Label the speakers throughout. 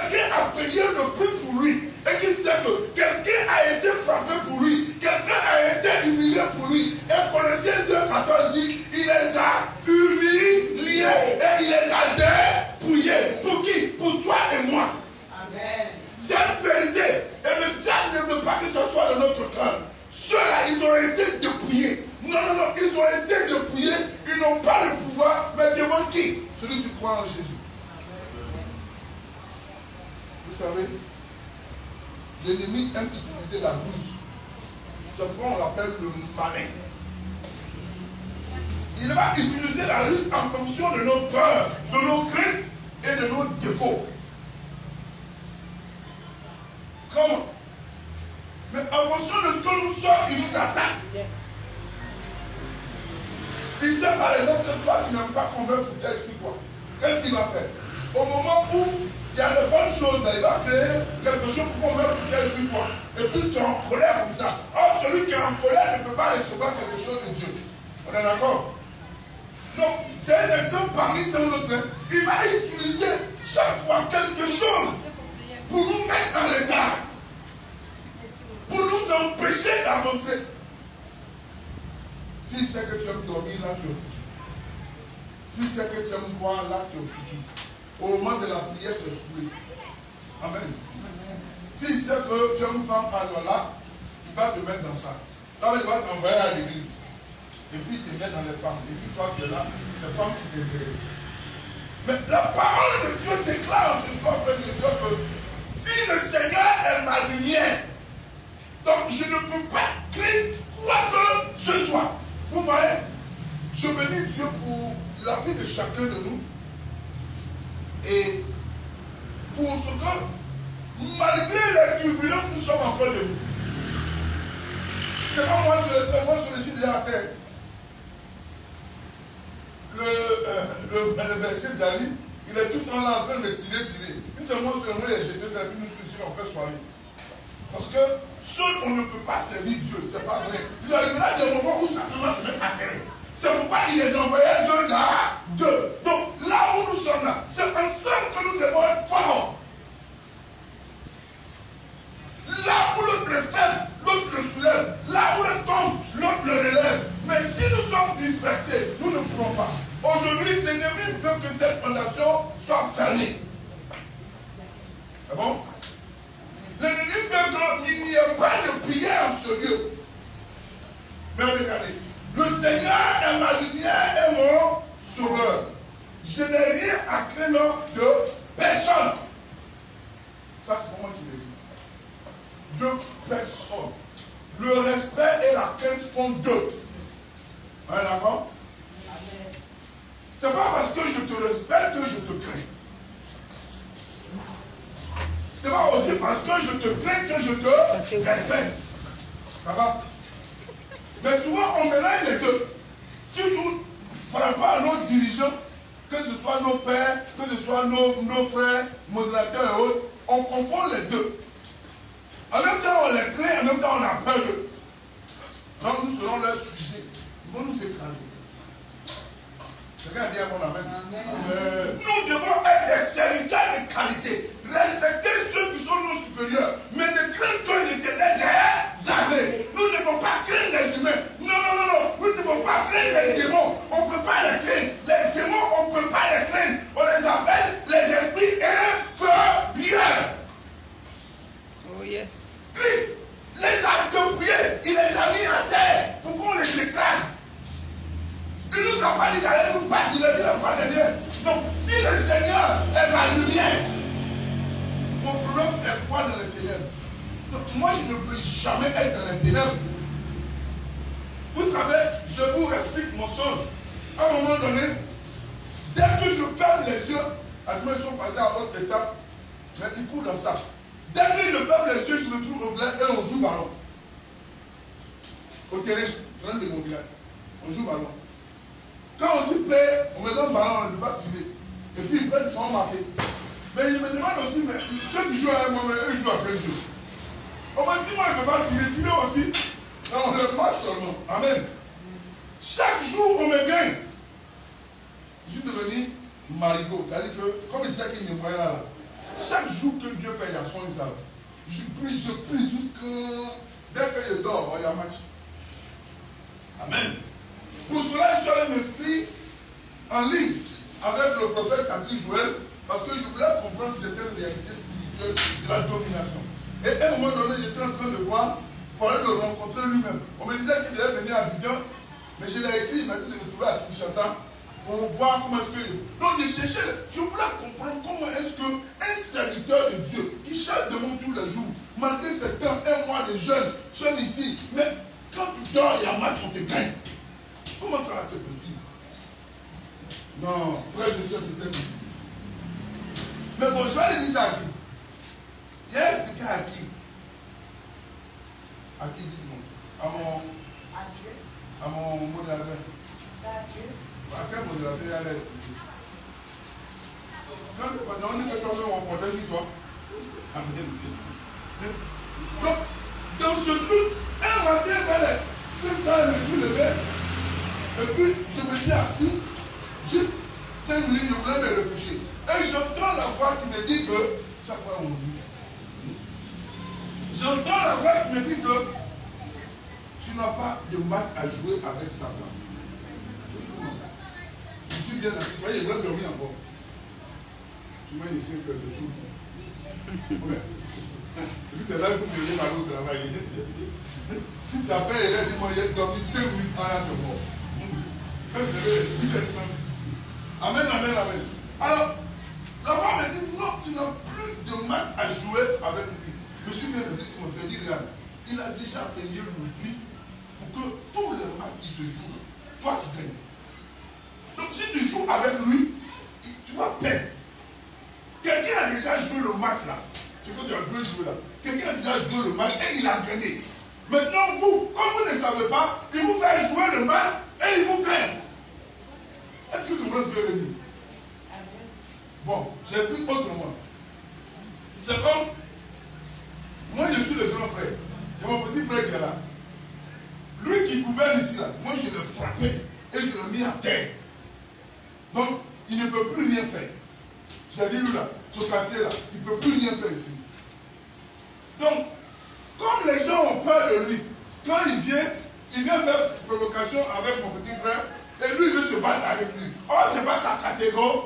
Speaker 1: quelqu'un a payé le prix pour lui, et qu'il sait que quelqu'un a été frappé pour lui, quelqu'un a été humilié pour lui, et Colossiens 2,14 dit, il les a humiliés et il les a dépouillés. Pour qui? Pour toi et moi. Amen. C'est une vérité. Et le diable ne veut pas que ce soit dans notre cœur. Ceux-là, ils ont été dépouillés. Non, ils ont été dépouillés. Ils n'ont pas le pouvoir, mais devant qui? Celui qui croit en Jésus. Vous savez, l'ennemi aime utiliser la bouse. C'est pourquoi on l'appelle le malin. Il va utiliser la ruse en fonction de nos peurs, de nos craintes et de nos défauts. Comment? Mais en fonction de ce que nous sommes, il nous attaque. Il sait par exemple que toi, tu n'aimes pas qu'on me foute sur toi. Qu'est-ce qu'il va faire? Au moment où il y a de bonnes choses, il va créer quelque chose pour qu'on me foute sur toi. Et puis tu es en colère comme ça. Or, celui qui est en colère ne peut pas recevoir quelque chose de Dieu. On est d'accord? Donc, c'est un exemple parmi tant d'autres. Il va utiliser chaque fois quelque chose pour nous mettre dans l'état, pour nous empêcher d'avancer. S'il sait que tu aimes dormir, là tu es foutu. S'il sait que tu aimes boire, là tu es foutu. Au moment de la prière, tu es saoulé. Amen. S'il sait que tu aimes femme, alors là, il va te mettre dans ça. Là, il va t'envoyer à l'église. Et puis il te met dans les femmes. Et puis toi, tu es là, c'est femme qui t'intéresse. Mais la parole de Dieu déclare ce soir, frère et sœurs, que si le Seigneur est ma lumière, donc je ne peux pas créer quoi que ce soit. Vous voyez, je bénis Dieu pour la vie de chacun de nous. Et pour ce que, malgré les turbulences, nous sommes encore debout. C'est pas moi, je suis déjà à terre. Le berger d'Ali, il est tout le temps là en train de me tirer. Il c'est moi seulement, il est jeté, c'est la vie nous on fait soirée. Parce que seul on ne peut pas servir Dieu, c'est pas vrai. Il arrivera des moments où Satan va te mettre à terre. C'est pourquoi il les envoyait deux à deux. Donc là où nous sommes là, c'est ensemble que nous devons être forts. Là où l'autre est faible, l'autre le soulève. Là où l'autre tombe, l'autre le relève. Mais si nous sommes dispersés, nous ne pourrons pas. Aujourd'hui, l'ennemi veut que cette fondation soit fermée. C'est bon? L'ennemi veut qu'il n'y ait pas de prière en ce lieu. Mais regardez, le Seigneur est ma lumière et mon sauveur. Je n'ai rien à craindre de personne. Ça, c'est pour moi qui le dis. De personne. Le respect et la crainte font deux. Vous êtes d'accord? C'est pas parce que je te respecte que je te crains. C'est pas aussi parce que je te crains que je te respecte. Ça va? Mais souvent on mélange les deux. Surtout par rapport à nos dirigeants, que ce soit nos pères, que ce soit nos frères, modérateurs et autres, on confond les deux. En même temps on les craint, en même temps on a peur d'eux. Donc nous serons leur sujet. Ils vont nous écraser. Quelqu'un dit un bon amen. Nous devons être des serviteurs de qualité. Respecter ceux qui sont nos supérieurs. Mais ne craindre que l'Éternel des armées. Nous ne devons pas craindre les humains. Non. Nous ne devons pas craindre les démons. On ne peut pas les craindre. Les démons, on ne peut pas les craindre. On les appelle les esprits inférieurs.
Speaker 2: Oh yes.
Speaker 1: Christ les a dépouillés. Il les a mis à terre pour qu'on les écrase. Il nous a pas dit d'aller nous battre, il a dit la foi de Dieu. Donc, si le Seigneur est ma lumière, mon problème est quoi dans les ténèbres? Donc, moi, je ne peux jamais être dans les ténèbres. Vous savez, je vous explique mon songe. À un moment donné, dès que je ferme les yeux, actuellement, ils sont passés à autre étape, mais ils courent dans ça. Dès que je ferme les yeux, je me trouve au village et on joue ballon. Au terrain, dans de mon village, on joue ballon. Quand on dit paix, on me donne ballon, on ne peut pas tirer. Et puis ils prennent, ils sont marqués. Mais je me demande aussi, mais ceux qui jouent avec moi, eux jouent à quel jeu? Au moins, si moi je ne peux pas tirer aussi, on le masse seulement. Amen. Chaque jour, on me gagne. Je suis devenu marigot. C'est-à-dire que, comme il sait qu'il y a moyen là, Chaque jour que Dieu fait, il y a son Isaac. Je prie jusqu'à... Dès que je dors, il y a match. Amen. Pour cela, je suis allé m'inscrire en ligne avec le prophète Cathy Joël, parce que je voulais comprendre certaines réalités spirituelles de la domination. Et à un moment donné, j'étais en train de voir, pour aller le rencontrer lui-même. On me disait qu'il devait venir à Abidjan, mais je l'ai écrit, il m'a dit de me trouver à Kinshasa pour voir comment est-ce que... Donc j'ai cherché, je voulais comprendre comment est-ce qu'un serviteur de Dieu qui cherche de monde tous les jours, malgré ce temps, un mois de jeûne, jeûne ici, mais quand tu dors, il y a un match, on te gagne. Comment ça va se possible? Non, frère, je sais que c'était possible. Mais bon, je vais aller dire ça à qui? Il a expliqué à qui? À qui dites-moi? À mon modérateur. À quel modérateur il a expliqué? Quand on dit que toi-même on protège toi. Donc, dans ce truc, un matin, vers les 5 ans, je me suis levé. Et puis, je me suis assis. Juste 5 minutes, je voulais me recoucher. Et j'entends la voix qui me dit que... Chaque fois, on dit. J'entends la voix qui me dit que tu n'as pas de match à jouer avec Satan. Je suis bien assis. Vous voyez, je vais dormir encore. Je mets ici que je trouve. Ouais. Et puis c'est là qu'il faut se lever par le travail. Si tu as fait, il dit moi, il a dormi 5 minutes en la mort. Quand je vais 6h30. Amen, amen, amen. Alors, la femme m'a dit non, tu n'as plus de match à jouer avec lui. Je suis bien assis, je me suis dit, regarde, il a déjà payé le prix pour que tous les matchs qui se jouent, toi tu gagnes. Donc si tu joues avec lui, tu vas perdre. Quelqu'un a déjà joué le match là. Ce que tu as joué là. Quelqu'un a déjà joué le match et il a gagné. Maintenant, vous, comme vous ne savez pas, il vous fait jouer le match et il vous gagne. Est-ce que nous voulons faire venir? Bon, j'explique autrement. C'est comme, moi je suis le grand frère. Il y a mon petit frère qui est là. Lui qui gouverne ici là, moi je l'ai frappé et je l'ai mis à terre. Donc, il ne peut plus rien faire. J'ai dit lui là, ce quartier là, il ne peut plus rien faire ici. Donc, comme les gens ont peur de lui, quand il vient faire provocation avec mon petit frère, et lui il veut se battre avec lui. Oh, c'est pas sa catégorie.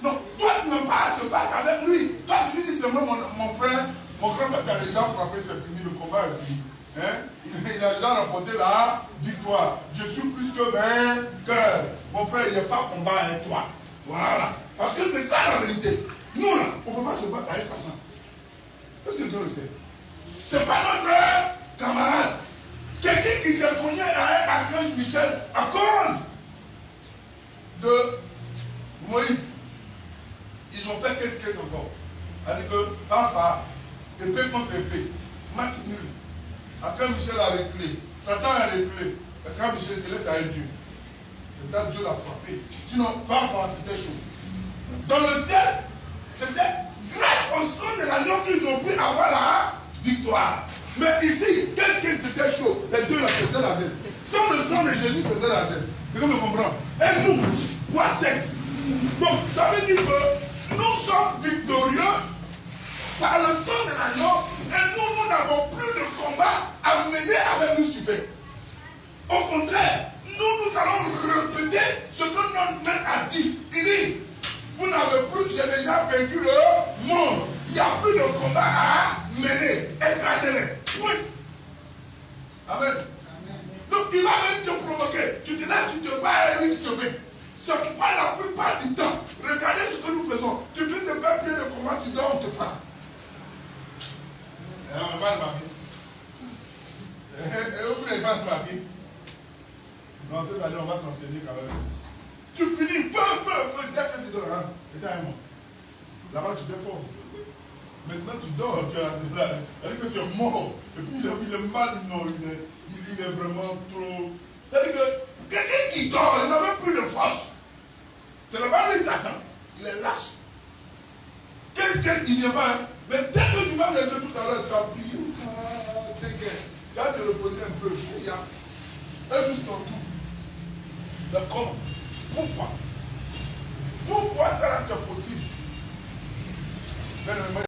Speaker 1: Non, toi tu n'as pas à te battre avec lui. Toi tu lui dis seulement mon frère, mon grand frère t'a déjà frappé, c'est fini, le combat est fini. Hein? Il a déjà remporté la victoire. Je suis plus que vainqueur. Mon frère, il n'y a pas combat avec toi. Voilà. Parce que c'est ça la vérité. Nous là, on ne peut pas se battre avec Satan. Est-ce que Dieu le sait? C'est pas notre camarade. Quelqu'un qui s'est cogné à Archange Michel à cause de Moïse. Ils ont fait qu'est-ce encore? C'est-à-dire que, enfin, épée contre épée, match nul. Archange Michel a reculé. Satan a reculé. Archange Michel te laisse à Dieu. Et là, Dieu l'a frappé. Sinon, parfois, c'était chaud. Dans le ciel, c'était grâce au sang de l'agneau qu'ils ont pu avoir la victoire. Mais ici, qu'est-ce que c'était chaud? Les deux là faisaient la zèle. Sans le sang de Jésus faisait la zèle. Vous me comprendre? Et nous, bois sec. Donc, ça veut dire que nous sommes victorieux par le sang de l'agneau et nous n'avons plus de combat à mener avec Lucifer. Au contraire, nous allons répéter ce que notre maître a dit. Il dit, vous n'avez plus, j'ai déjà vaincu le monde. Il n'y a plus de combat à mener. Écrasez-les. Oui. Amen. Donc il va même te provoquer. Tu te lèves, tu te bats et lui tu te mets. C'est pourquoi la plupart du temps, regardez ce que nous faisons. Tu viens de faire plus de combat, tu dors, on te frappe. Et on va le papier. Et vous n'avez pas le papier. Dans cette année, on va s'enseigner quand même. Tu finis, feu, dès que tu dors, hein. Et t'as un mot. Là-bas, tu t'es fort. Maintenant, tu dors, tu as que tu es mort. Et puis, il est mal, non, il est vraiment trop. C'est-à-dire que quelqu'un qui dort, il n'a même plus de force. C'est là-bas qu'il t'attend. Il est lâche. Qu'est-ce qu'il n'y a pas, hein? Mais dès que tu vas me laisser tout à l'heure, tu as prié. C'est que tu vas te reposer un peu. Il y a un juste en tout. Mais comment? Pourquoi? Pourquoi ça c'est possible? Bien-aimés,